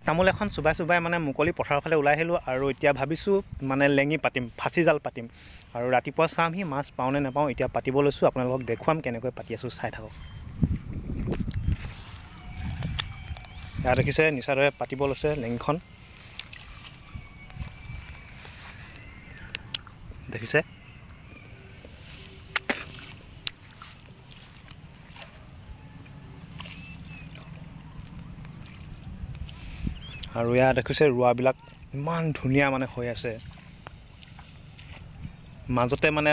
তামোল এখন চুবাই চুবাই মানে মুকলি পথাৰৰ ফালে ওলাই আহিলোঁ আৰু এতিয়া ভাবিছোঁ মানে লেঙি পাতিম, ফাঁচি জাল পাতিম আৰু ৰাতিপুৱা চামহি মাছ পাওঁ নে নাপাওঁ। এতিয়া পাতিব লৈছোঁ, আপোনালোকক দেখুৱাম কেনেকৈ পাতি আছোঁ, চাই থাকক। ইয়াত দেখিছে নিচাদৰে পাতিব লৈছে লেঙিখন, দেখিছে। আৰু ইয়াত দেখিছে ৰোৱাবিলাক ইমান ধুনীয়া মানে হৈ আছে। মাজতে মানে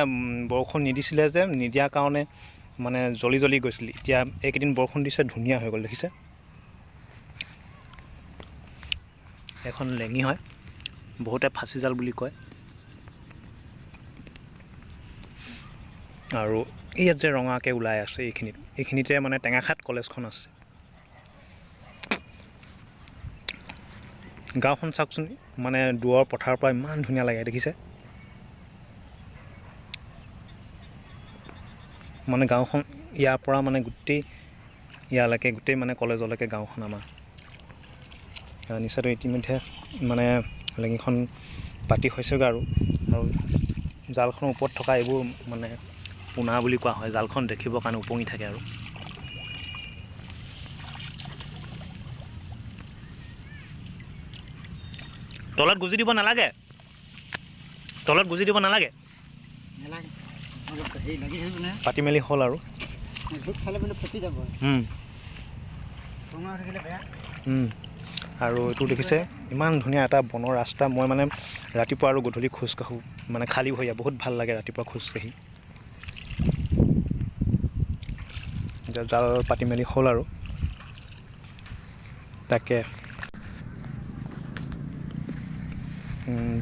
বৰষুণ নিদিছিলে যে, নিদিয়াৰ কাৰণে মানে জ্বলি জ্বলি গৈছিল। এতিয়া এইকেইদিন বৰষুণ দিছে, ধুনীয়া হৈ গ'ল, দেখিছে। এখন লেঙি হয়, বহুতে ফাঁচি জাল বুলি কয়। আৰু ইয়াত যে ৰঙাকৈ ওলাই আছে এইখিনিতে মানে টেঙাখাত কলেজখন আছে। গাঁওখন চাওকচোন, মানে দূৰৰ পথাৰৰ পৰা ইমান ধুনীয়া লাগে, দেখিছে। মানে গাঁওখন ইয়াৰ পৰা মানে গোটেই ইয়ালৈকে, গোটেই মানে কলেজলৈকে গাঁওখন আমাৰ। নিশ্চয় ইতিমধ্যে মানে লেঙিখন পাতি হৈছেগৈ আৰু জালখনৰ ওপৰত থকা এইবোৰ মানে পোনা বুলি কোৱা হয়। জালখন দেখিবৰ কাৰণে উপঙি থাকে আৰু তলত গুজি দিব নালাগে, তলত গুজি দিব নালাগে। পাতি মেলি হ'ল আৰু আৰু এইটো দেখিছে ইমান ধুনীয়া এটা বনৰ ৰাস্তা। মই মানে ৰাতিপুৱা আৰু গধূলি খোজকাঢ়োঁ, মানে খালী ভৰিয়া, বহুত ভাল লাগে ৰাতিপুৱা খোজকাঢ়ি। এতিয়া জাল পাতি মেলি হ'ল আৰু তাকে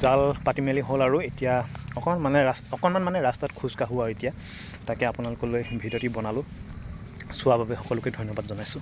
জাল পাতি মেলি হ'ল আৰু এতিয়া অকণমান মানে ৰাস্তাত খোজকাঢ়োঁ আৰু এতিয়া তাকে আপোনালোকলৈ ভিডিঅ'টি বনালোঁ। চোৱাৰ বাবে সকলোকে ধন্যবাদ জনাইছোঁ।